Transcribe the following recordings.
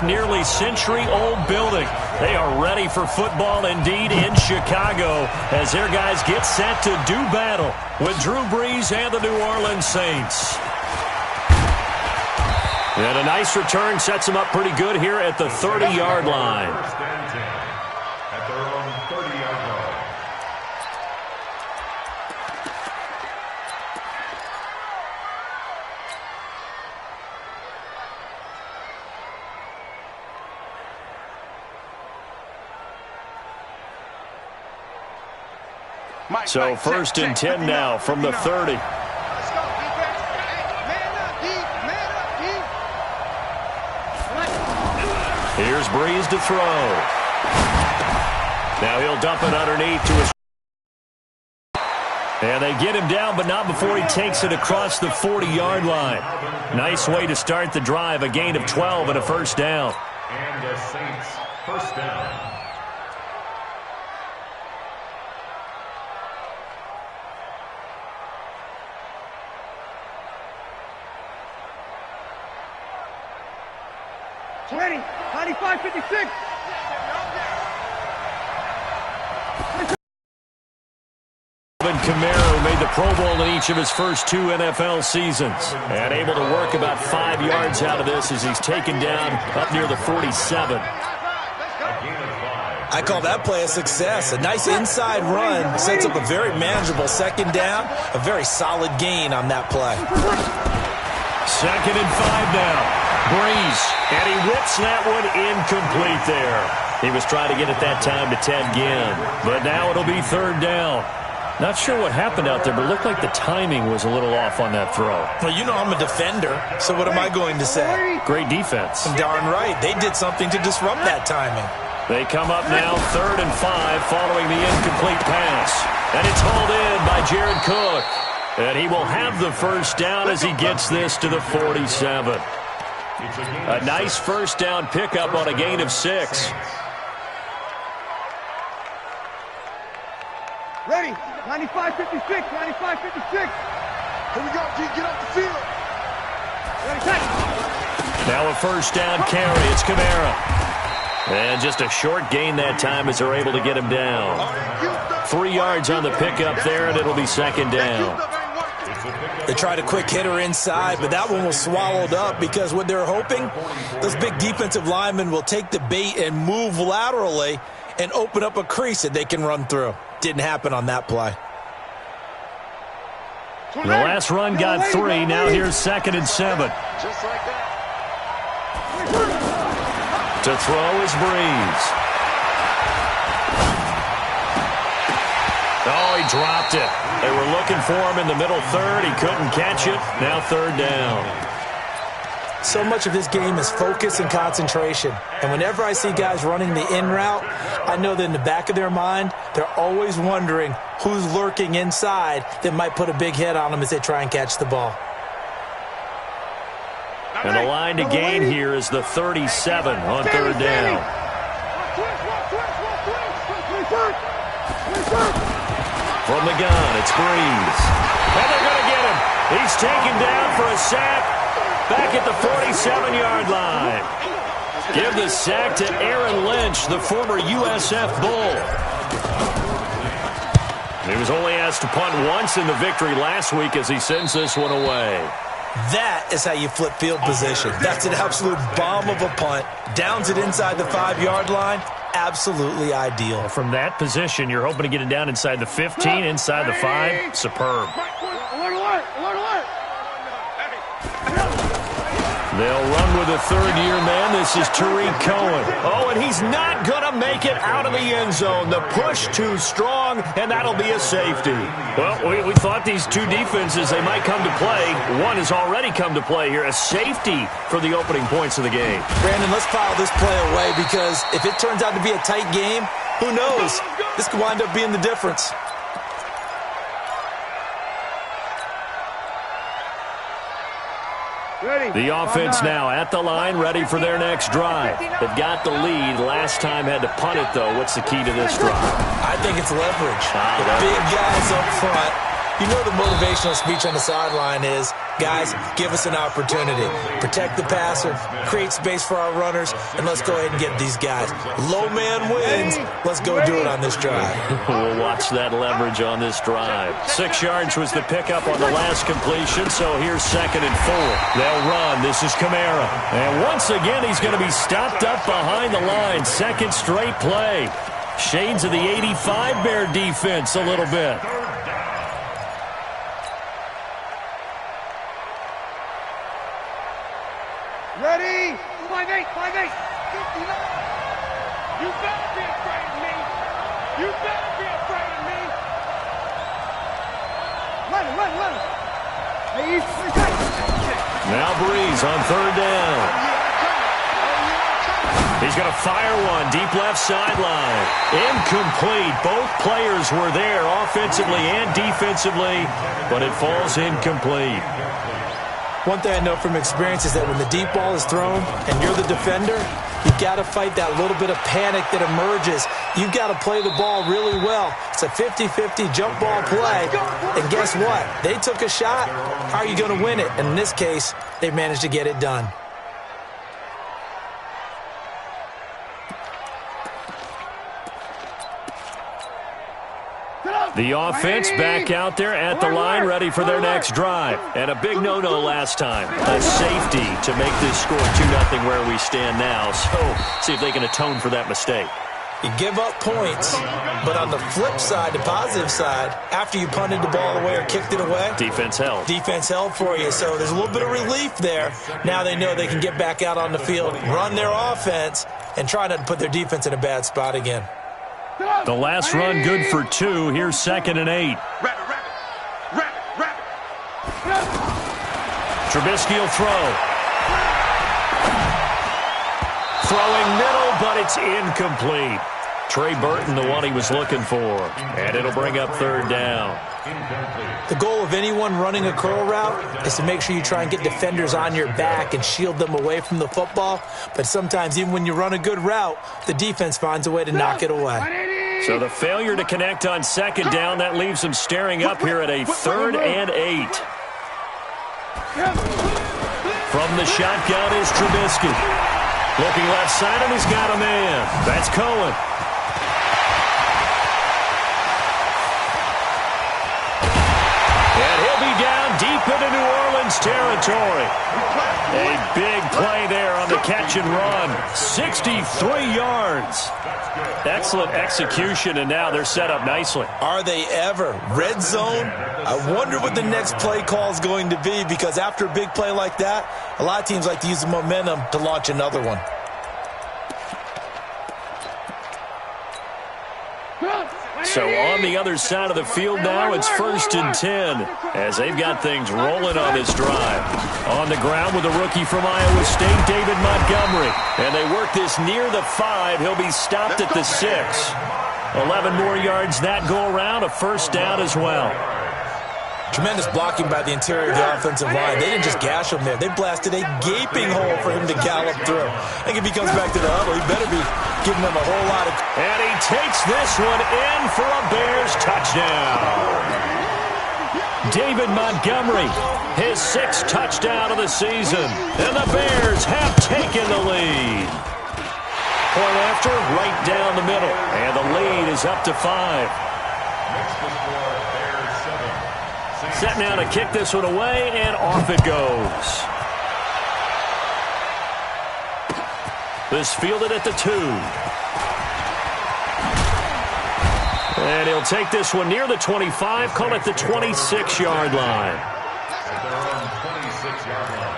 Nearly century-old building. They are ready for football indeed in Chicago as their guys get set to do battle with Drew Brees and the New Orleans Saints. And a nice return sets them up pretty good here at the 30-yard line. At their own 30-yard line. So first and 10 now from the 30. Here's Brees to throw. Now he'll dump it underneath to his. And they get him down, but not before he takes it across the 40-yard line. Nice way to start the drive, a gain of 12 and a first down. And the Saints first down. Kamara made the Pro Bowl in each of his first 2 NFL seasons and able to work about 5 yards out of this as he's taken down up near the 47. I call that play a success. A nice inside run sets up a very manageable second down, a very solid gain on that play. Second and 5 now. Brees, and he whips that one incomplete there. He was trying to get it that time to Ted Ginn, but now it'll be third down. Not sure what happened out there, but it looked like the timing was a little off on that throw. Well, you know I'm a defender, so what am I going to say? Great defense. Darn right. They did something to disrupt that timing. They come up now third and 5 following the incomplete pass. And it's hauled in by Jared Cook. And he will have the first down as he gets this to the 47. A nice first down pickup on a gain of 6. Ready, 95-56, 95-56. Here we go, G, get off the field. Ready, set. Now a first down carry, it's Kamara. And just a short gain that time as they're able to get him down. 3 yards on the pickup there, and it'll be second down. They tried a quick hitter inside, but that one was swallowed up because what they're hoping, those big defensive linemen will take the bait and move laterally and open up a crease that they can run through. Didn't happen on that play. The last run got 3. Now here's second and 7. Just like that. To throw is Brees. Oh, he dropped it. They were looking for him in the middle third. He couldn't catch it. Now third down. So much of this game is focus and concentration. And whenever I see guys running the in route, I know that in the back of their mind, they're always wondering who's lurking inside that might put a big hit on them as they try and catch the ball. And the line to gain here is the 37 on third down. From the gun, it's Brees. And they're going to get him. He's taken down for a sack. Back at the 47-yard line. Give the sack to Aaron Lynch, the former USF Bull. He was only asked to punt once in the victory last week as he sends this one away. That is how you flip field position. That's an absolute bomb of a punt. Downs it inside the 5-yard line. Absolutely ideal. From that position, you're hoping to get it down inside the 15, inside the 5. Superb. Alert, alert, alert, alert. They'll run with a third-year man. This is Tariq Cohen. Oh, and he's not going to make it out of the end zone. The push too strong, and that'll be a safety. Well, we thought these two defenses, they might come to play. One has already come to play here. A safety for the opening points of the game. Brandon, let's file this play away because if it turns out to be a tight game, who knows? This could wind up being the difference. The offense now at the line, ready for their next drive. They've got the lead. Last time had to punt it, though. What's the key to this drive? I think it's leverage. The big guys up front You know the motivational speech on the sideline is, guys, give us an opportunity. Protect the passer, create space for our runners, and let's go ahead and get these guys. Low man wins. Let's go do it on this drive. We'll watch that leverage on this drive. 6 yards was the pickup on the last completion, so here's 2nd and 4. They'll run. This is Kamara. And once again, he's going to be stopped up behind the line. 2nd straight play. Shades of the 85 Bear defense a little bit. Ready? 5-8, 5-8. You better be afraid of me. You better be afraid of me. Let him. Hey, now Breeze on 3rd down. He's going to fire one deep left sideline. Incomplete. Both players were there offensively and defensively, but it falls incomplete. One thing I know from experience is that when the deep ball is thrown and you're the defender, you've got to fight that little bit of panic that emerges. You've got to play the ball really well. It's a 50-50 jump ball play. And guess what? They took a shot. How are you going to win it? And in this case, they managed to get it done. The offense back out there at the line, ready for their next drive. And a big no-no last time. A safety to make this score 2-0 where we stand now. So, see if they can atone for that mistake. You give up points, but on the flip side, the positive side, after you punted the ball away or kicked it away, defense held. Defense held for you, so there's a little bit of relief there. Now they know they can get back out on the field, run their offense, and try not to put their defense in a bad spot again. The last run good for 2. Here's 2nd and 8. Trubisky will throw. Throwing middle, but it's incomplete. Trey Burton, the one he was looking for. And it'll bring up 3rd down. The goal of anyone running a curl route is to make sure you try and get defenders on your back and shield them away from the football. But sometimes, even when you run a good route, the defense finds a way to knock it away. So the failure to connect on 2nd down, that leaves them staring up here at a 3rd and 8. From the shotgun is Trubisky. Looking left side, and he's got a man. That's Cohen. And he'll be down deep into New Orleans territory. A big play there on the catch and run. 63 yards. Excellent execution, and now they're set up nicely. Are they ever? Red zone? I wonder what the next play call is going to be, because after a big play like that, a lot of teams like to use the momentum to launch another one. So on the other side of the field now, it's 1st and 10 as they've got things rolling on this drive. On the ground with a rookie from Iowa State, David Montgomery. And they work this near the 5. He'll be stopped at the 6. 11 more yards that go around, a 1st down as well. Tremendous blocking by the interior of the offensive line. They didn't just gash him there. They blasted a gaping hole for him to gallop through. I think if he comes back to the huddle, he better be giving them a whole lot of... And he takes this one in for a Bears touchdown. David Montgomery, his 6th touchdown of the season. And the Bears have taken the lead. Point after, right down the middle. And the lead is up to 5. Set now to kick this one away, and off it goes. This fielded at the 2. And he'll take this one near the 25, call it the 26-yard line. At their own 26-yard line.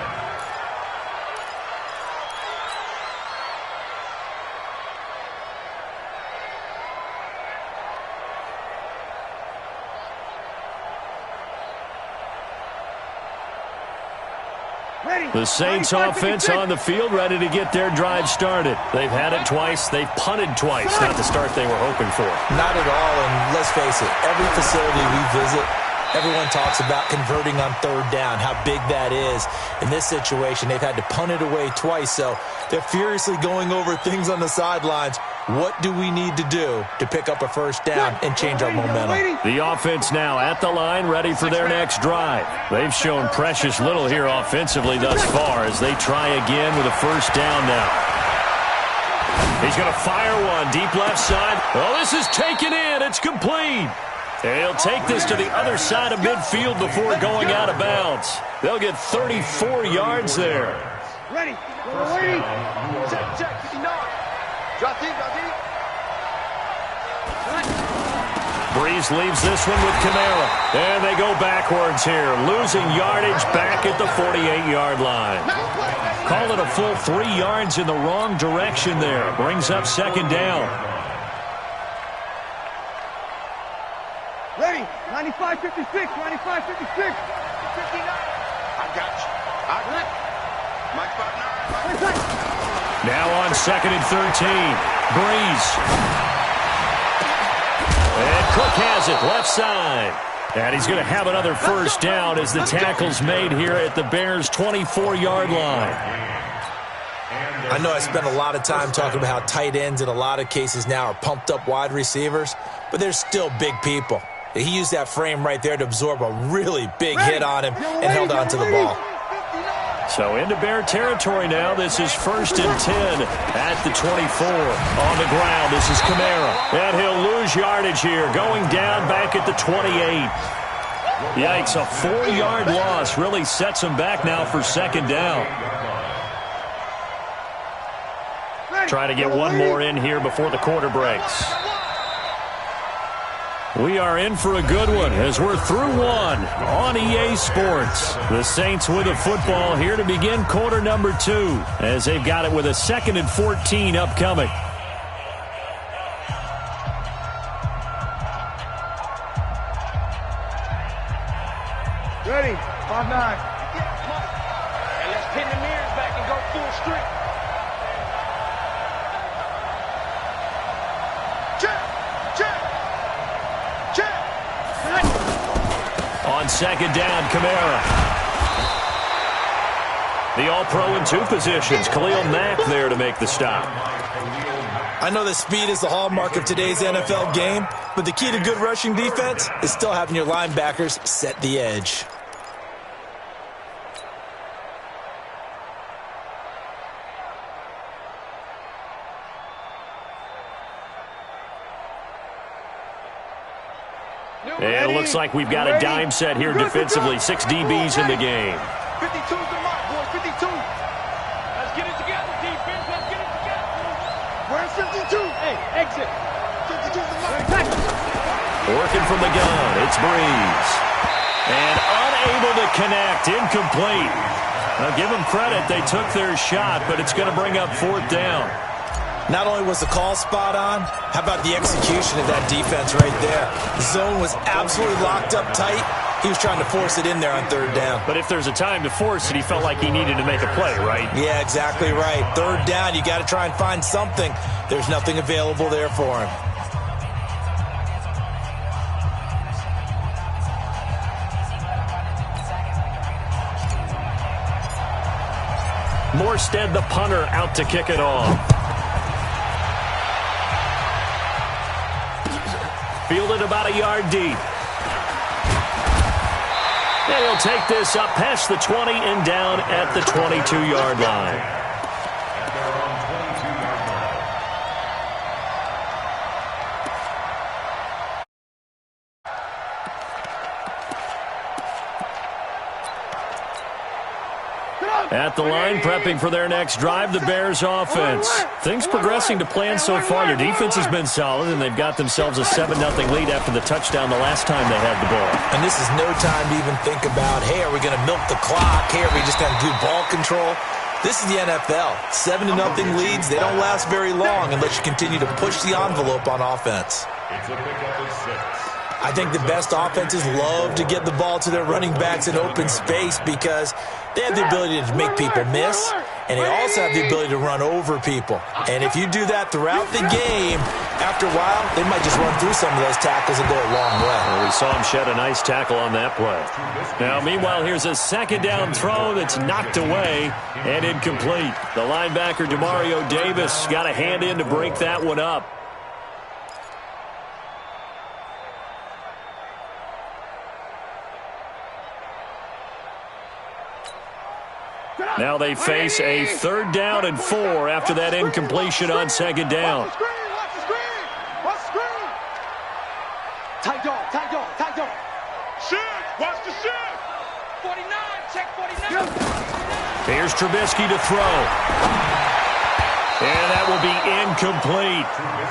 The Saints offense on the field, ready to get their drive started. They've had it twice. They've punted twice. Not the start they were hoping for. Not at all, and let's face it, every facility we visit, everyone talks about converting on 3rd down, how big that is. In this situation, they've had to punt it away twice, so they're furiously going over things on the sidelines. What do we need to do to pick up a first down and change our momentum? The offense now at the line, ready for their next drive. They've shown precious little here offensively thus far as they try again with a first down now. He's going to fire one deep left side. Oh, this is taken in. It's complete. And he'll take this to the other side of midfield before going out of bounds. They'll get 34 yards there. Ready. Ready. Check. 59. Drop deep. Breeze leaves this one with Kamara. And they go backwards here, losing yardage back at the 48-yard line. Call it a full 3 yards in the wrong direction there. Brings up second down. Ready. 95, 56. 95, 56. 59. I got you. Mike 59. Now on 2nd and 13. Breeze. And Cook has it left side. And he's going to have another first down as the tackle's made here at the Bears' 24-yard line. I know I spent a lot of time talking about how tight ends in a lot of cases now are pumped-up wide receivers, but they're still big people. He used that frame right there to absorb a really big hit on him and held on to the ball. So into Bear territory now. This is 1st and 10 at the 24. On the ground, this is Kamara. And he'll lose yardage here, going down back at the 28. Yikes, a 4-yard loss really sets him back now for second down. Try to get one more in here before the quarter breaks. We are in for a good one as we're through one on EA Sports. The Saints with a football here to begin quarter number 2 as they've got it with a 2nd and 14 upcoming. Ready. 5-9. And let's pin the mirrors back and go full streak. On second down, Kamara. The All-Pro in 2 positions. Khalil Mack there to make the stop. I know that speed is the hallmark of today's NFL game, but the key to good rushing defense is still having your linebackers set the edge. And it looks like we've got a dime set here defensively. 6 DBs in the game. 52's the mark, boys. 52. Let's get it together, defense. Let's get it together. Where's 52? Hey, exit. 52's the mark. Working from the gun. It's Breeze. And unable to connect. Incomplete. Now, give them credit. They took their shot, but it's going to bring up 4th down. Not only was the call spot on, how about the execution of that defense right there? The zone was absolutely locked up tight. He was trying to force it in there on 3rd down. But if there's a time to force it, he felt like he needed to make a play, right? Yeah, exactly right. 3rd down, you got to try and find something. There's nothing available there for him. Morstead, the punter, out to kick it off. Fielded about a yard deep. And he'll take this up past the 20 and down at the 22-yard line. At the line, prepping for their next drive, the Bears offense. Things progressing to plan so far. Their defense has been solid, and they've got themselves a 7-0 lead after the touchdown the last time they had the ball. And this is no time to even think about, hey, are we going to milk the clock? Hey, are we just going to do ball control? This is the NFL. 7-0 leads, they don't last very long unless you continue to push the envelope on offense. It's a pickup of 6. I think the best offenses love to get the ball to their running backs in open space because they have the ability to make people miss, and they also have the ability to run over people. And if you do that throughout the game, after a while, they might just run through some of those tackles and go a long way. Well, we saw him shed a nice tackle on that play. Now, meanwhile, here's a second down throw that's knocked away and incomplete. The linebacker, Demario Davis, got a hand in to break that one up. Now they face a 3rd down and 4 after that incompletion on 2nd down. Watch the screen! Watch the screen! Tight dog, tight dog, tight dog. Shift! Watch the shift! 49, check 49. Here's Trubisky to throw. And that will be incomplete.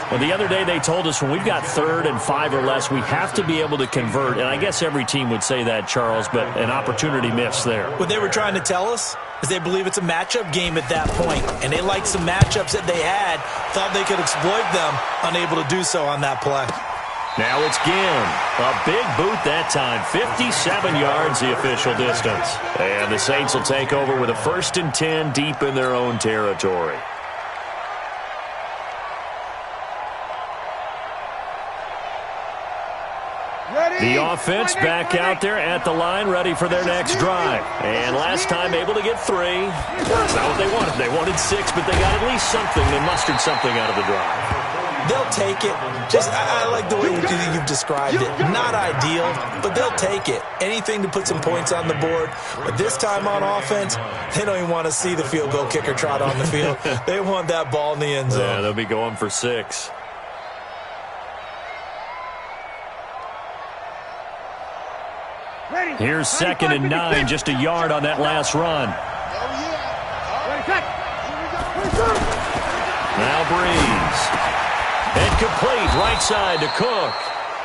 Well, the other day they told us when we've got 3rd and 5 or less, we have to be able to convert. And I guess every team would say that, Charles, but an opportunity missed there. What they were trying to tell us is they believe it's a matchup game at that point, and they liked some matchups that they had, thought they could exploit them, unable to do so on that play. Now it's Ginn. A big boot that time. 57 yards the official distance. And the Saints will take over with a 1st and 10 deep in their own territory. The offense back out there at the line, ready for their next drive. And last time able to get 3. That's not what they wanted. They wanted 6, but they got at least something. They mustered something out of the drive. They'll take it. I like the way you've described it. Not ideal, but they'll take it. Anything to put some points on the board. But this time on offense, they don't even want to see the field goal kicker trot on the field. They want that ball in the end zone. Yeah, they'll be going for 6. Here's 2nd and 9, just a yard on that last run. Now Breeze. Incomplete, right side to Cook.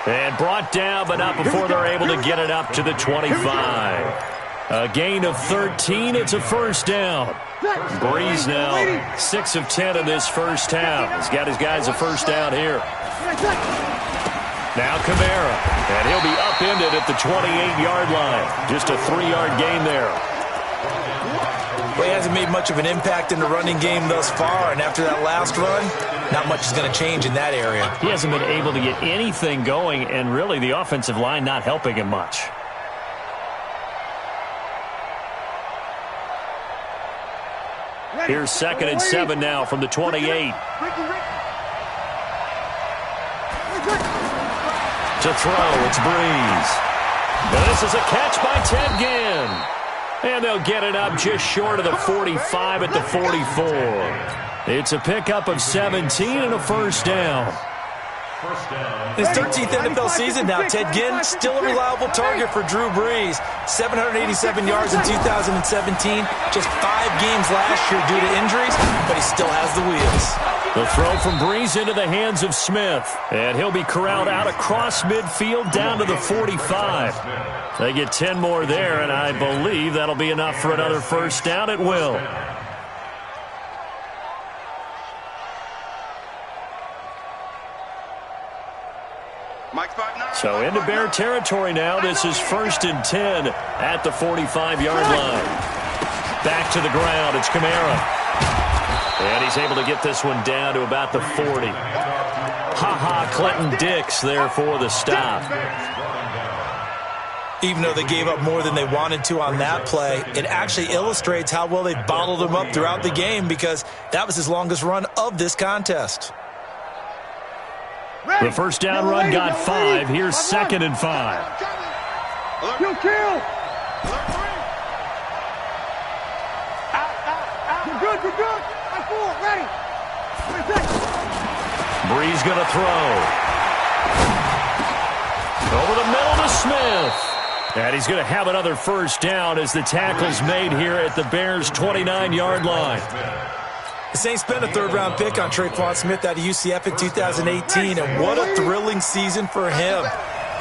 And brought down, but not before they're able to get it up to the 25. A gain of 13, it's a 1st down. Breeze now 6 of 10 in this first half. He's got his guys a 1st down here. Now Kamara, and he'll be upended at the 28-yard line. Just a 3-yard gain there. Well, he hasn't made much of an impact in the running game thus far, and after that last run, not much is going to change in that area. He hasn't been able to get anything going, and really the offensive line not helping him much. Here's 2nd and 7 now from the 28. To throw, it's Breeze. But this is a catch by Ted Ginn. And they'll get it up just short of the 45 at the 44. It's a pickup of 17 and a 1st down. His 13th NFL season now, Ted Ginn, still a reliable target for Drew Brees. 787 yards in 2017, just 5 games last year due to injuries, but he still has the wheels. The throw from Breeze into the hands of Smith. And he'll be corralled out across midfield down to the 45. They get 10 more there, and I believe that'll be enough for another 1st down. It will. So into Bear territory now. This is 1st and 10 at the 45-yard line. Back to the ground. It's Kamara. And he's able to get this one down to about the 40. Ha-ha, Clinton Dix there for the stop. Even though they gave up more than they wanted to on that play, it actually illustrates how well they bottled him up throughout the game, because that was his longest run of this contest. The 1st down run got 5. Here's 2nd and 5. Kill. You're good. I'm full. Ready. Breeze going to throw. Over the middle to Smith. And he's going to have another 1st down as the tackle's made here at the Bears' 29-yard line. The Saints spent a 3rd-round pick on Traquan Smith out of UCF in 2018, and what a thrilling season for him.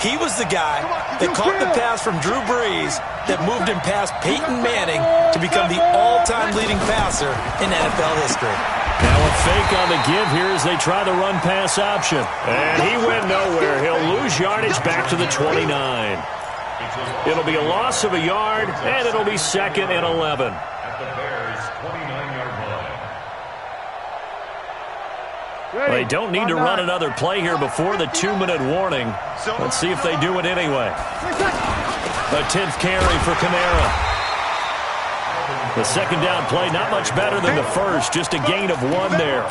He was the guy that caught the pass from Drew Brees that moved him past Peyton Manning to become the all-time leading passer in NFL history. Now a fake on the give here as they try the run-pass option. And he went nowhere. He'll lose yardage back to the 29. It'll be a loss of a yard, and it'll be 2nd and 11. At the Bears' 29-yard They don't need to run another play here before the 2-minute warning. Let's see if they do it anyway. A 10th carry for Kamara. The second down play, not much better than the first, just a gain of 1 there.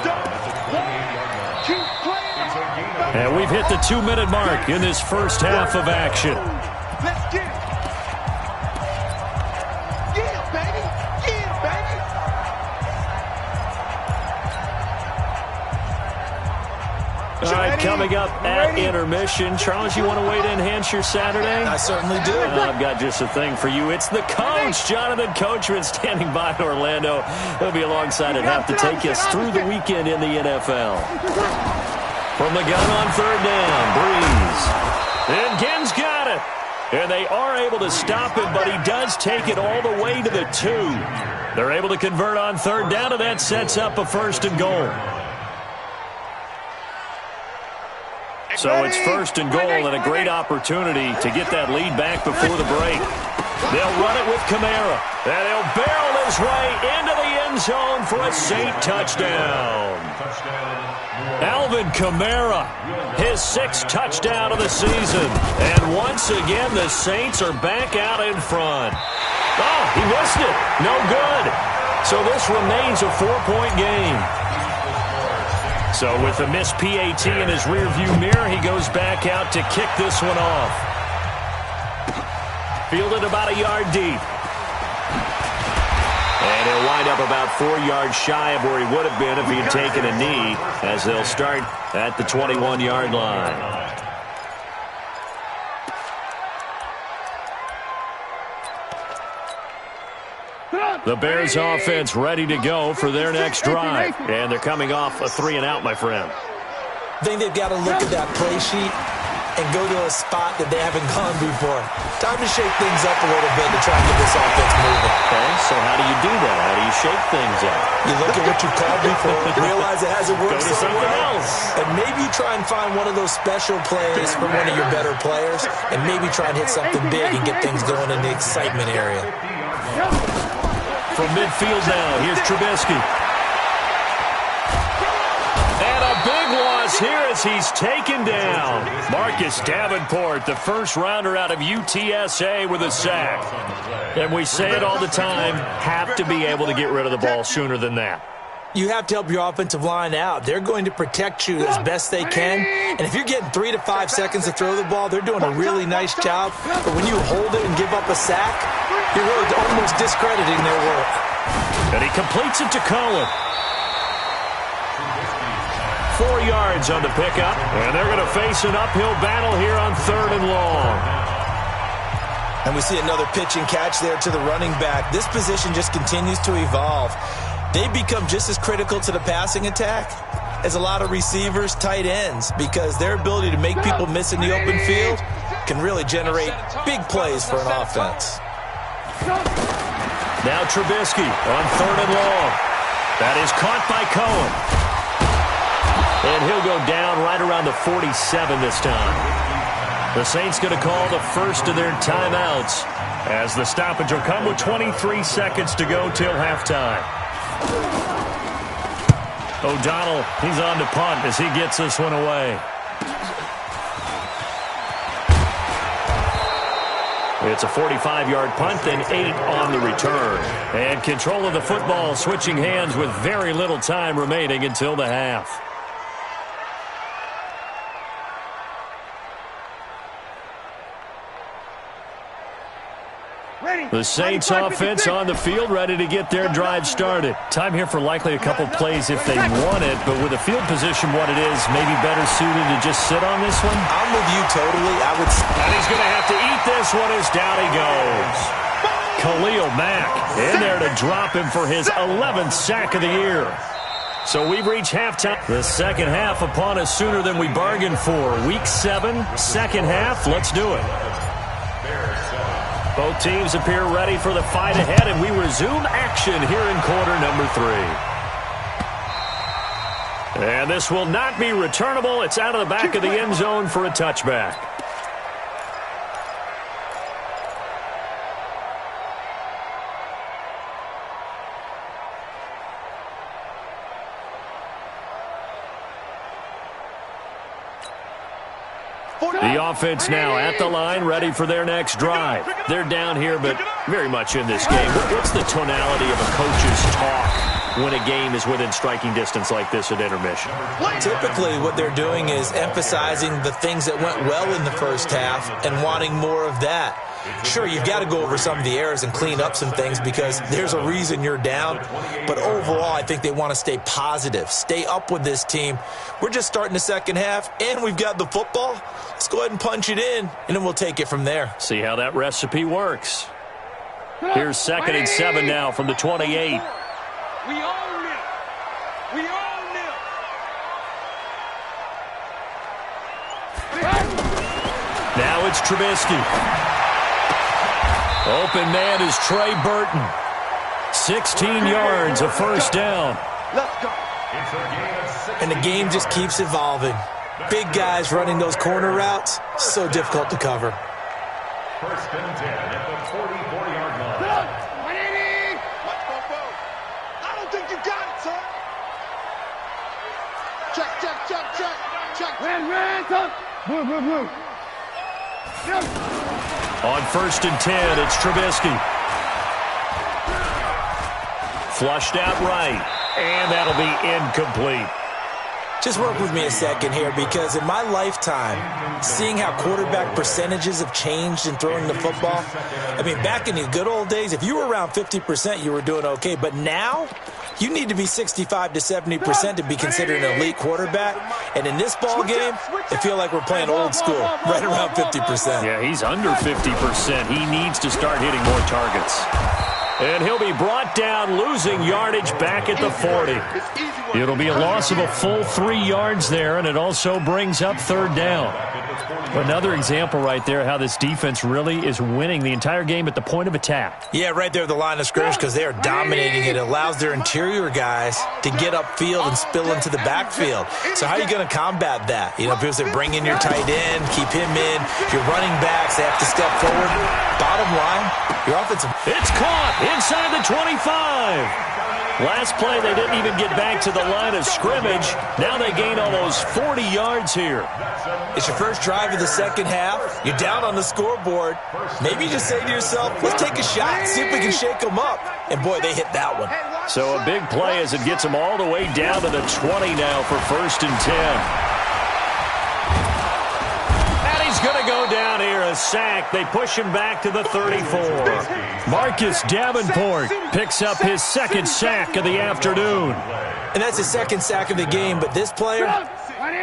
And we've hit the 2-minute mark in this first half of action. Let's get it. Yeah, baby. Yeah, baby. All right, coming up at intermission. Charles, you want a way to enhance your Saturday? I certainly do. I've got just a thing for you. It's the coach, Jonathan Coachman, standing by in Orlando. He'll be alongside at half to take us through the weekend in the NFL. From the gun on third down, Breeze. And Ginn's got it. And they are able to stop him, but he does take it all the way to the 2. They're able to convert on third down, and that sets up a 1st and goal. So it's 1st and goal and a great opportunity to get that lead back before the break. They'll run it with Kamara. And he'll barrel his way into the end zone for a Saint touchdown. Alvin Kamara, his 6th touchdown of the season. And once again, the Saints are back out in front. Oh, he missed it. No good. So this remains a 4-point game. So with the missed PAT in his rearview mirror, he goes back out to kick this one off. Fielded about a yard deep. And he'll wind up about 4 yards shy of where he would have been if he had taken a knee, as they'll start at the 21-yard line. The Bears offense ready to go for their next drive. And they're coming off a 3-and-out, my friend. I think they've got to look at that play sheet and go to a spot that they haven't gone before. Time to shake things up a little bit to try and get this offense moving. Okay, so how do you do that? How do you shake things up? You look at what you called before, realize it hasn't worked Go to so something well, else. and maybe you try and find one of those special plays from one of your better players, and maybe try and hit something big and get things going in the excitement area. From midfield now, here's Trubisky. And a big loss here as he's taken down. Marcus Davenport, the first rounder out of UTSA, with a sack. And we say it all the time, have to be able to get rid of the ball sooner than that. You have to help your offensive line out. They're going to protect you as best they can. And if you're getting 3 to 5 seconds to throw the ball, they're doing a really nice job. But when you hold it and give up a sack, you're really almost discrediting their work. And he completes it to Cohen. 4 yards on the pickup. And they're going to face an uphill battle here on 3rd and long. And we see another pitch and catch there to the running back. This position just continues to evolve. They become just as critical to the passing attack as a lot of receivers, tight ends, because their ability to make people miss in the open field can really generate big plays for an offense. Now Trubisky on 3rd and long. That is caught by Cohen. And he'll go down right around the 47 this time. The Saints going to call the first of their timeouts as the stoppage will come with 23 seconds to go till halftime. O'Donnell, he's on to punt as he gets this one away. It's a 45-yard punt and 8 on the return. And control of the football switching hands with very little time remaining until the half. The Saints offense on the field, ready to get their drive started. Time here for likely a couple plays if they want it, but with the field position what it is, maybe better suited to just sit on this one. I'm with you totally. And he's going to have to eat this one as down he goes. Khalil Mack in there to drop him for his 11th sack of the year. So we've reached halftime. The second half upon us sooner than we bargained for. Week 7, second half. Let's do it. Both teams appear ready for the fight ahead, and we resume action here in quarter number 3. And this will not be returnable. It's out of the back of the end zone for a touchback. The offense now at the line, ready for their next drive. They're down here, but very much in this game. What's the tonality of a coach's talk when a game is within striking distance like this at intermission? Typically, what they're doing is emphasizing the things that went well in the first half and wanting more of that. Sure, you've got to go over some of the errors and clean up some things because there's a reason you're down. But overall, I think they want to stay positive, stay up with this team. We're just starting the second half, and we've got the football. Let's go ahead and punch it in, and then we'll take it from there. See how that recipe works. Here's 2nd and 7 now from the 28. We own it. We own it. Now it's Trubisky. Open man is Trey Burton. 16 yards, a first down. Let's go. And the game just keeps evolving. Big guys running those corner routes, so difficult to cover. 1st and 10 at the 44-yard line. 180. Let's go. I don't think you got it, son. Check. Ran, son. Blue. On 1st and 10, it's Trubisky. Flushed out right, and that'll be incomplete. Just work with me a second here because in my lifetime, seeing how quarterback percentages have changed in throwing the football, I mean, back in the good old days, if you were around 50%, you were doing okay. But now, you need to be 65 to 70% to be considered an elite quarterback. And in this ball game, I feel like we're playing old school, right around 50%. Yeah, he's under 50%. He needs to start hitting more targets. And he'll be brought down, losing yardage back at the 40. It'll be a loss of a full 3 yards there, and it also brings up 3rd down. Another example right there how this defense really is winning the entire game at the point of attack. Yeah, right there at the line of scrimmage because they are dominating it. It allows their interior guys to get upfield and spill into the backfield. So how are you going to combat that? You know, people say bring in your tight end, keep him in. Your running backs, they have to step forward. Bottom line, your offensive... It's caught inside the 25. Last play, they didn't even get back to the line of scrimmage. Now they gain almost 40 yards here. It's your first drive of the second half. You're down on the scoreboard. Maybe you just say to yourself, let's take a shot, see if we can shake them up. And, boy, they hit that one. So a big play as it gets them all the way down to the 20 now for 1st and 10. Going to go down here, a sack. They push him back to the 34. Marcus Davenport picks up his 2nd sack of the afternoon. And that's his 2nd sack of the game, but this player,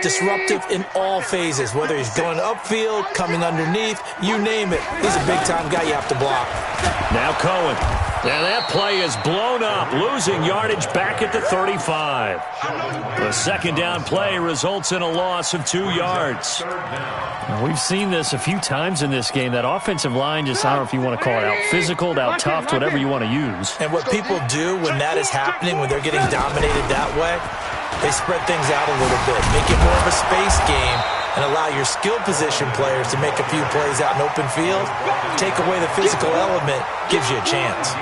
disruptive in all phases, whether he's going upfield, coming underneath, you name it. He's a big-time guy you have to block. Now Cohen. And that play is blown up, losing yardage back at the 35. The 2nd down play results in a loss of 2 yards. Now, we've seen this a few times in this game. That offensive line just, I don't know if you want to call it out physical, out tough, whatever you want to use. And what people do when that is happening, when they're getting dominated that way, they spread things out a little bit, make it more of a space game, and allow your skill position players to make a few plays out in open field. Take away the physical element, gives you a chance.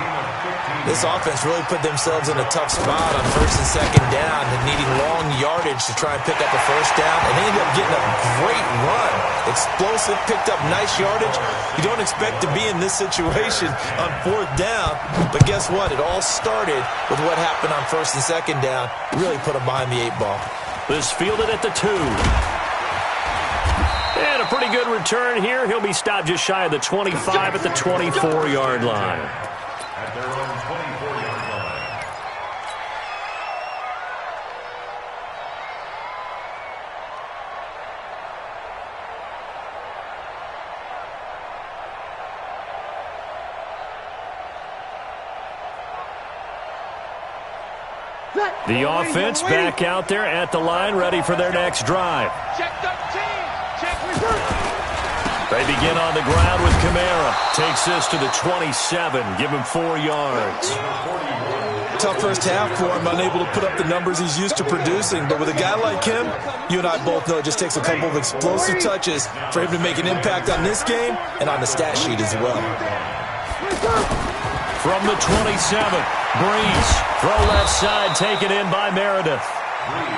This offense really put themselves in a tough spot on 1st and 2nd down and needing long yardage to try and pick up a 1st down, and they ended up getting a great run. Explosive, picked up nice yardage. You don't expect to be in this situation on 4th down, but guess what? It all started with what happened on 1st and 2nd down. Really put them behind the 8 ball. This fielded at the 2. And a pretty good return here. He'll be stopped just shy of the 25 at the 24-yard line. At their own 24-yard line. The offense back out there at the line, ready for their next drive. Check 13. Check reverse. They begin on the ground with Kamara. Takes this to the 27. Give him 4 yards. Tough first half for him, unable to put up the numbers he's used to producing. But with a guy like him, you and I both know it just takes a couple of explosive touches for him to make an impact on this game and on the stat sheet as well. From the 27, Breeze. Throw left side, taken in by Meredith.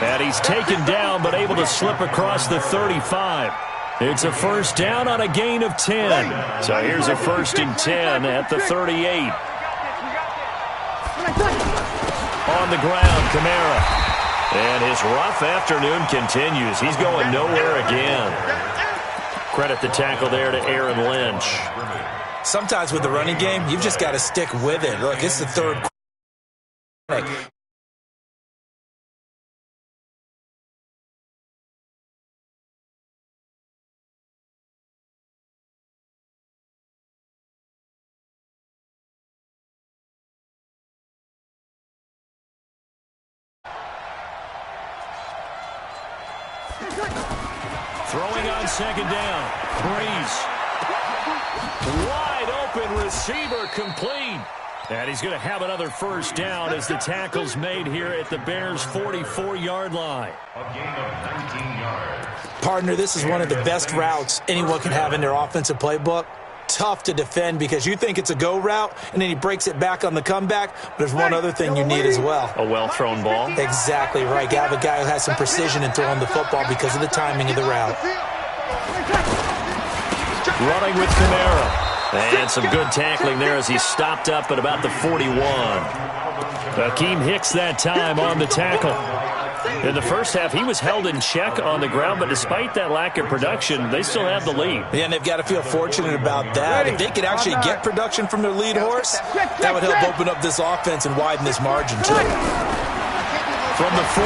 And he's taken down, but able to slip across the 35. It's a first down on a gain of 10. So here's a 1st and 10 at the 38. On the ground, Kamara. And his rough afternoon continues. He's going nowhere again. Credit the tackle there to Aaron Lynch. Sometimes with the running game, you've just got to stick with it. Look, it's the third quarter. Throwing on 2nd down. Breeze. Wide open receiver complete. And he's going to have another first down as the tackle's made here at the Bears' 44-yard line. A gain of 19 yards. Partner, this is one of the best routes anyone can have in their offensive playbook. Tough to defend because you think it's a go route, and then he breaks it back on the comeback. But there's one other thing you need as well. A well-thrown ball. Exactly right. You have a guy who has some precision in throwing the football because of the timing of the route. Running with Kamara. And some good tackling there as he stopped up at about the 41. Akeem Hicks that time on the tackle. In the first half, he was held in check on the ground, but despite that lack of production, they still have the lead. Yeah, and they've got to feel fortunate about that. If they could actually get production from their lead horse, that would help open up this offense and widen this margin, too. From the 41,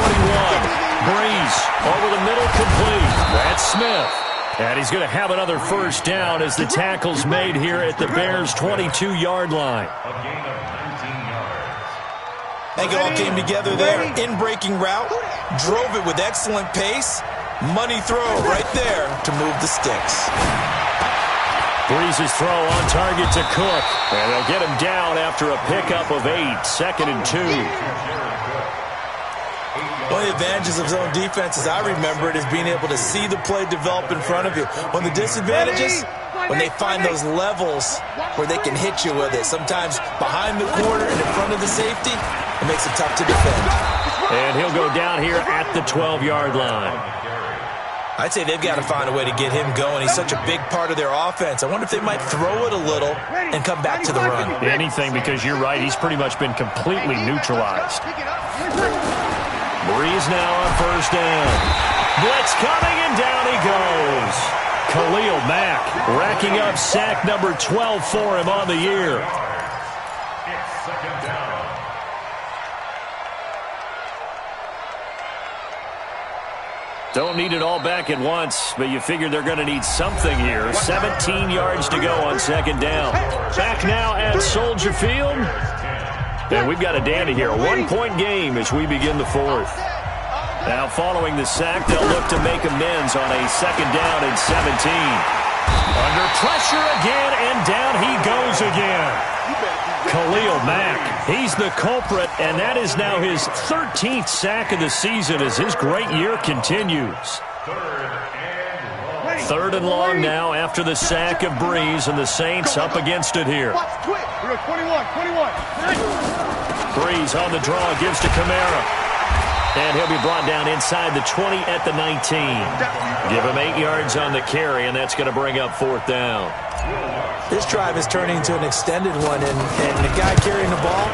Breeze over the middle, complete. That's Smith. And he's going to have another first down as the tackle's made here at the Bears' 22-yard line. A gain of 19 yards. I think it all came together there. In-breaking route, drove it with excellent pace. Money throw right there to move the sticks. Breeze's throw on target to Cook. And they'll get him down after a pickup of 8, 2nd and 2. One of the advantages of zone defense, as I remember it, is being able to see the play develop in front of you. One of the disadvantages, when they find those levels where they can hit you with it. Sometimes behind the corner and in front of the safety, it makes it tough to defend. And he'll go down here at the 12-yard line. I'd say they've got to find a way to get him going. He's such a big part of their offense. I wonder if they might throw it a little and come back to the run. Anything, because you're right, he's pretty much been completely neutralized. Breeze now on first down. Blitz coming, and down he goes. Khalil Mack racking up sack number 12 for him on the year. It's 2nd down. Don't need it all back at once, but you figure they're going to need something here. 17 yards to go on 2nd down. Back now at Soldier Field. And we've got a dandy here. A 1-point game as we begin the 4th. Now following the sack, they'll look to make amends on a 2nd down and 17. Under pressure again, and down he goes again. Khalil Mack, he's the culprit, and that is now his 13th sack of the season as his great year continues. 3rd and long now after the sack of Breeze, and the Saints up against it here. 21. Breeze on the draw, gives to Kamara. And he'll be brought down inside the 20 at the 19. Give him 8 yards on the carry, and that's going to bring up 4th down. This drive is turning into an extended one, and the guy carrying the ball,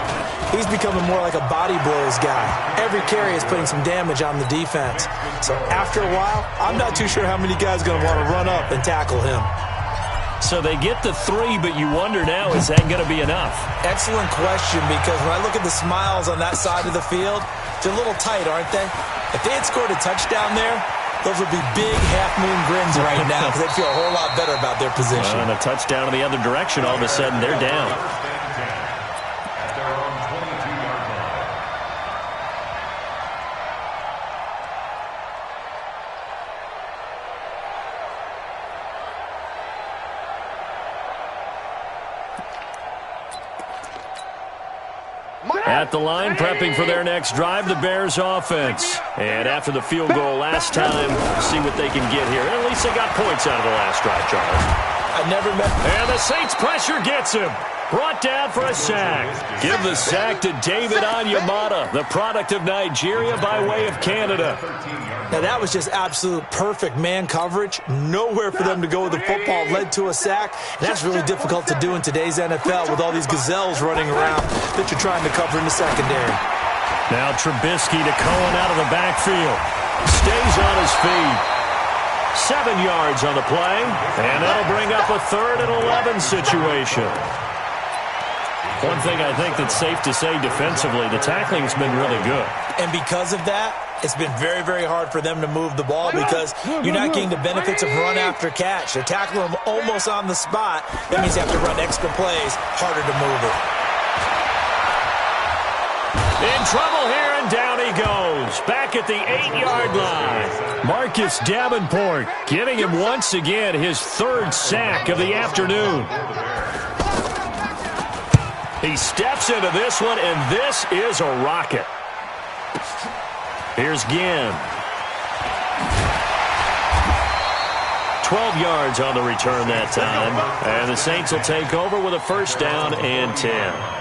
he's becoming more like a body blows guy. Every carry is putting some damage on the defense. So after a while, I'm not too sure how many guys are going to want to run up and tackle him. So they get the 3, but you wonder now, is that going to be enough? Excellent question, because when I look at the smiles on that side of the field, they're a little tight, aren't they? If they had scored a touchdown there, those would be big half-moon grins right now because they'd feel a whole lot better about their position. And a touchdown in the other direction, all of a sudden they're down. At their own 22-yard line. At the line, prepping for their next drive, the Bears offense. And after the field goal last time, see what they can get here. At least they got points out of the last drive, Charles. I never met... And the Saints pressure gets him. Brought down for a sack. Give the sack to David Onyemata, the product of Nigeria by way of Canada. Now, that was just absolute perfect man coverage. Nowhere for them to go with the football. Led to a sack. And that's really difficult to do in today's NFL with all these gazelles running around that you're trying to cover in the secondary. Now Trubisky to Cohen out of the backfield. Stays on his feet. 7 yards on the play. And that'll bring up a 3rd and 11 situation. One thing I think that's safe to say defensively, the tackling's been really good. And because of that, it's been very, very hard for them to move the ball because you're not getting the benefits of run after catch. They're tackling them almost on the spot. That means you have to run extra plays, harder to move it. In trouble here, and down he goes. Back at the 8-yard line. Marcus Davenport giving him once again his 3rd sack of the afternoon. He steps into this one, and this is a rocket. Here's Ginn. 12 yards on the return that time. And the Saints will take over with a 1st down and 10.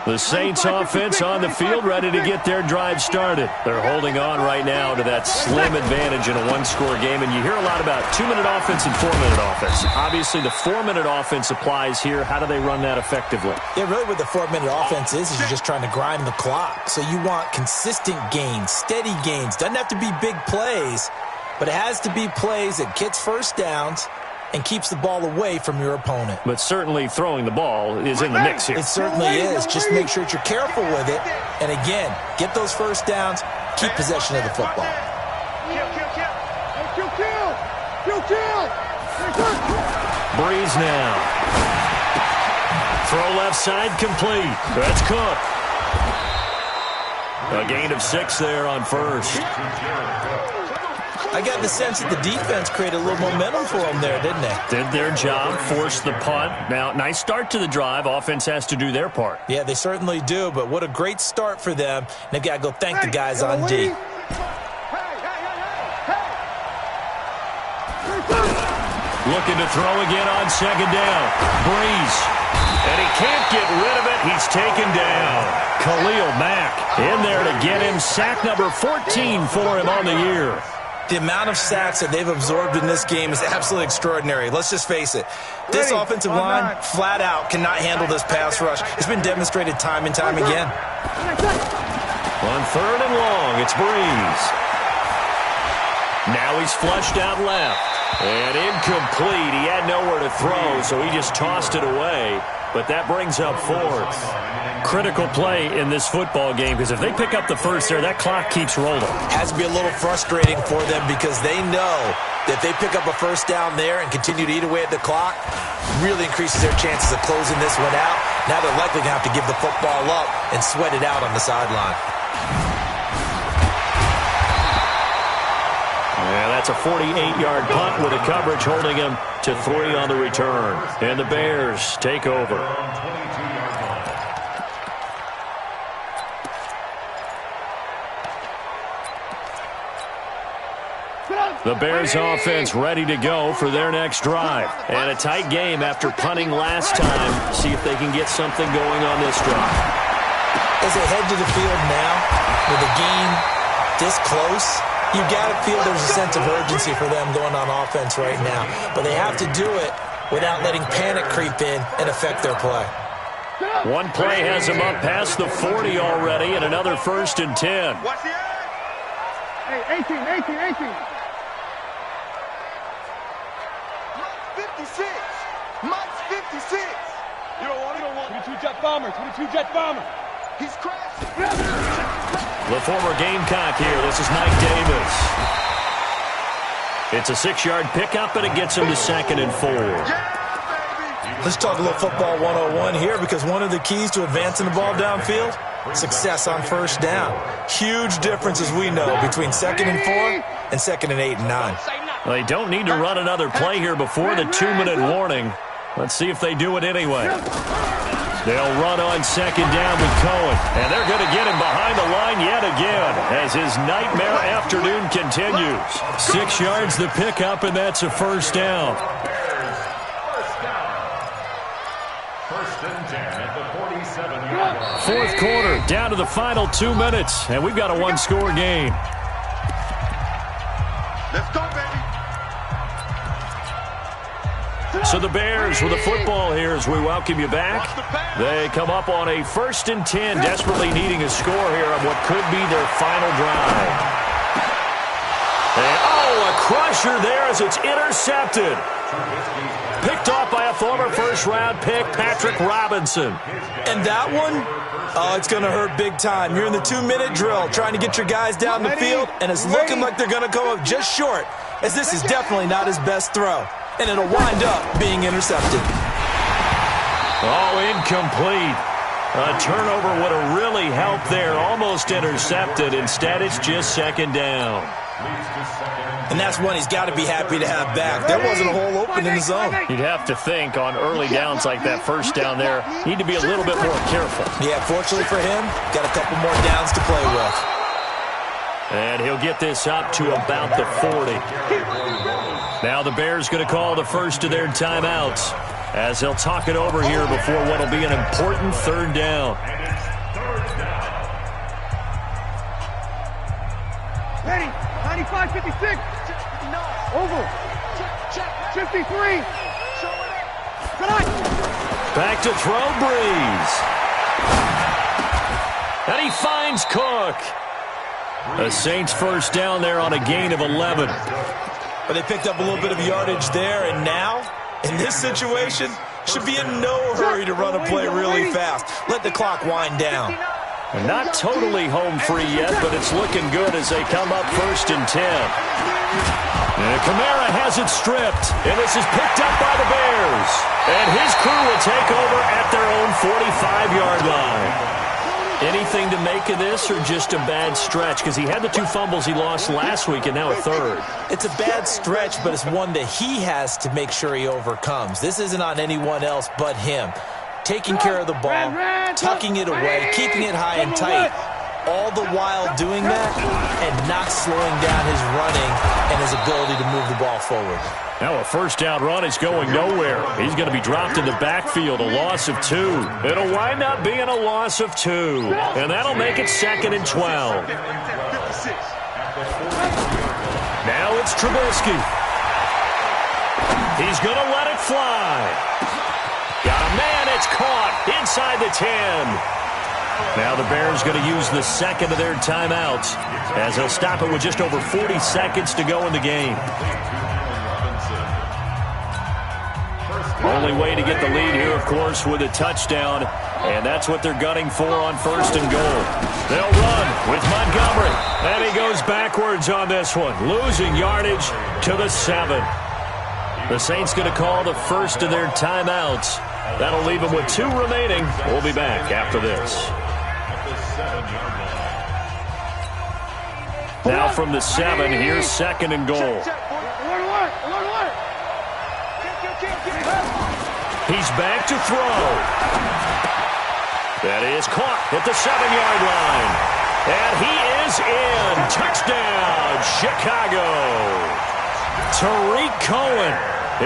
The Saints offense on the field, ready to get their drive started. They're holding on right now to that slim advantage in a 1-score game. And you hear a lot about 2-minute offense and 4-minute offense. Obviously, the 4-minute offense applies here. How do they run that effectively? Yeah, really what the 4-minute offense is you're just trying to grind the clock. So you want consistent gains, steady gains. Doesn't have to be big plays, but it has to be plays that gets 1st downs and keeps the ball away from your opponent. But certainly throwing the ball is in the mix here. It certainly is. Just make sure that you're careful with it. And again, get those 1st downs, keep possession of the football. Breeze now. Throw left side complete. That's Cook. A gain of 6 there on 1st. I got the sense that the defense created a little momentum for them there, didn't they? Did their job, forced the punt. Now, nice start to the drive. Offense has to do their part. Yeah, they certainly do, but what a great start for them. And they've got to go thank the guys on D. Looking to throw again on 2nd down. Breeze. And he can't get rid of it. He's taken down. Khalil Mack in there to get him. Sack number 14 for him on the year. The amount of sacks that they've absorbed in this game is absolutely extraordinary. Let's just face it. This offensive line, flat out, cannot handle this pass rush. It's been demonstrated time and time again. On 3rd and long, it's Breeze. Now he's flushed out left. And incomplete. He had nowhere to throw, so he just tossed it away. But that brings up 4th. Critical play in this football game, because if they pick up the 1st there, that clock keeps rolling. Has to be a little frustrating for them because they know that if they pick up a 1st down there and continue to eat away at the clock, really increases their chances of closing this one out. Now they're likely going to have to give the football up and sweat it out on the sideline. Yeah, that's a 48-yard punt with a coverage holding him to 3 on the return. And the Bears take over. The Bears offense ready to go for their next drive. And a tight game after punting last time. See if they can get something going on this drive. As they head to the field now, with the game this close, you've got to feel there's a sense of urgency for them going on offense right now. But they have to do it without letting panic creep in and affect their play. One play has them up past the 40 already, and another 1st and 10. Hey, 18. 56. Mike's 56. You don't want it. 22-jet bomber. He's crashing. The former Gamecock here. This is Mike Davis. It's a 6-yard pickup, and it gets him to 2nd and 4. Let's talk a little football 101 here, because one of the keys to advancing the ball downfield, success on 1st down. Huge difference, as we know, between 2nd and 4 and 2nd and 8 and 9. Well, they don't need to run another play here before the 2-minute warning. Let's see if they do it anyway. They'll run on 2nd down with Cohen, and they're going to get him behind the line yet again as his nightmare afternoon continues. 6 yards the pickup, and that's a first down. First and 10 at the 47-yard line. Fourth quarter, down to the final 2 minutes, and we've got a one-score game. Let's go, baby. So the Bears with the football here as we welcome you back. They come up on a 1st and 10, desperately needing a score here on what could be their final drive. And, a crusher there as it's intercepted. Picked off by a former first-round pick, Patrick Robinson. And that one, it's going to hurt big time. You're in the 2-minute drill trying to get your guys down the field, and it's looking like they're going to come up just short, as this is definitely not his best throw. And it'll wind up being intercepted. Incomplete. A turnover would have really helped there. Almost intercepted. Instead, it's just 2nd down. And that's one he's got to be happy to have back. There wasn't a hole open in the zone. You'd have to think on early downs like that first down there, need to be a little bit more careful. Yeah, fortunately for him, got a couple more downs to play with. And he'll get this up to about the 40. Now the Bears going to call the first of their timeouts as they'll talk it over here before what will be an important 3rd down. Ready, 95, 56. Over. 53. Back to throw, Breeze. And he finds Cook. The Saints first down there on a gain of 11. But they picked up a little bit of yardage there, and now, in this situation, should be in no hurry to run a play really fast. Let the clock wind down. And not totally home free yet, but it's looking good as they come up 1st and 10. And Kamara has it stripped, and this is picked up by the Bears. And his crew will take over at their own 45-yard line. Anything to make of this or just a bad stretch? Because he had the 2 fumbles he lost last week and now a 3rd. It's a bad stretch, but it's one that he has to make sure he overcomes. This isn't on anyone else but him. Taking care of the ball, tucking it away, keeping it high and tight, all the while doing that and not slowing down his running and his ability to move the ball forward. Now a first down run is going nowhere. He's going to be dropped in the backfield, a loss of 2. It'll wind up being a loss of 2, and that'll make it 2nd and 12. Now it's Trubisky. He's going to let it fly. Got a man, it's caught inside the 10. Now the Bears going to use the 2nd of their timeouts as they'll stop it with just over 40 seconds to go in the game. Only way to get the lead here, of course, with a touchdown, and that's what they're gunning for on 1st and goal. They'll run with Montgomery, and he goes backwards on this one, losing yardage to the 7. The Saints going to call the first of their timeouts. That'll leave them with 2 remaining. We'll be back after this. Now from the 7, here's 2nd and goal. He's back to throw. That is caught at the 7-yard line. And he is in. Touchdown, Chicago. Tariq Cohen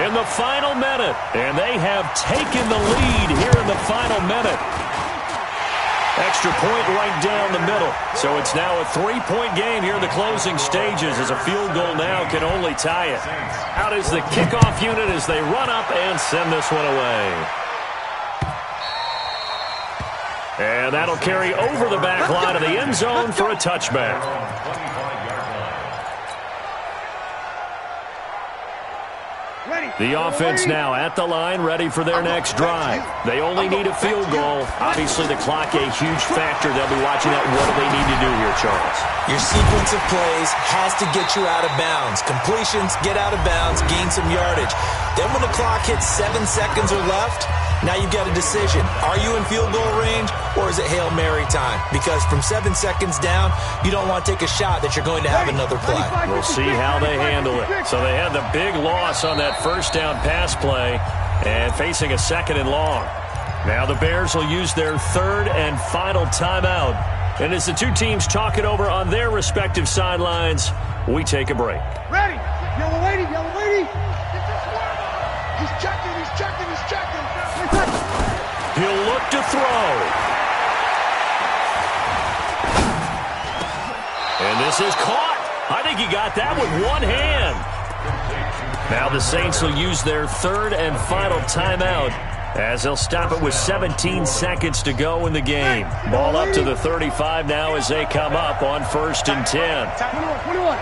in the final minute. And they have taken the lead here in the final minute. Extra point right down the middle. So it's now a 3-point game here in the closing stages as a field goal now can only tie it. Out is the kickoff unit as they run up and send this one away. And that'll carry over the back line of the end zone for a touchback. The offense now at the line, ready for their next drive. They only need a field goal. Obviously, the clock a huge factor. They'll be watching that. What do they need to do here, Charles? Your sequence of plays has to get you out of bounds. Completions, get out of bounds, gain some yardage. Then when the clock hits 7 seconds or left, now you've got a decision. Are you in field goal range or is it Hail Mary time? Because from 7 seconds down, you don't want to take a shot that you're going to have another play. We'll see how they handle it. So they had the big loss on that first down pass play and facing a 2nd and long. Now the Bears will use their 3rd and final timeout And as the two teams talk it over on their respective sidelines, we take a break. Ready. Yellow lady, yellow lady. He's checking, he's checking, he's checking. He'll look to throw. And this is caught. I think he got that with one hand. Now the Saints will use their third and final timeout as they'll stop it with 17 seconds to go in the game. Ball up to the 35 now as they come up on 1st and 10. 21.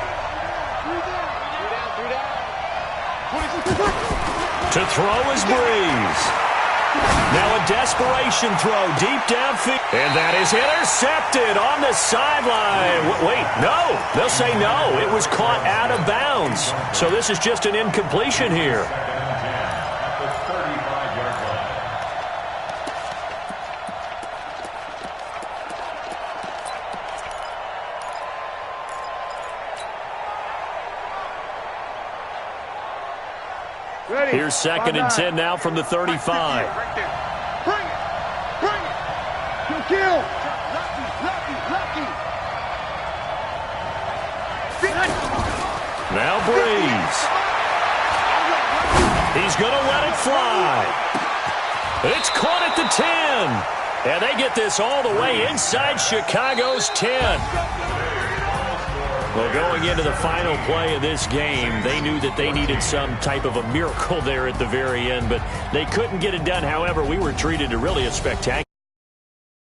To throw is Breeze. Now a desperation throw deep downfield. And that is intercepted on the sideline. Wait, no. They'll say no. It was caught out of bounds. So this is just an incompletion here. Here's 2nd and 10 now from the 35. Bring it, bring it. Kill. Lucky. Now Breeze. He's going to let it fly. It's caught at the 10. And they get this all the way inside Chicago's 10. Well, going into the final play of this game, they knew that they needed some type of a miracle there at the very end, but they couldn't get it done. However, we were treated to really a spectacular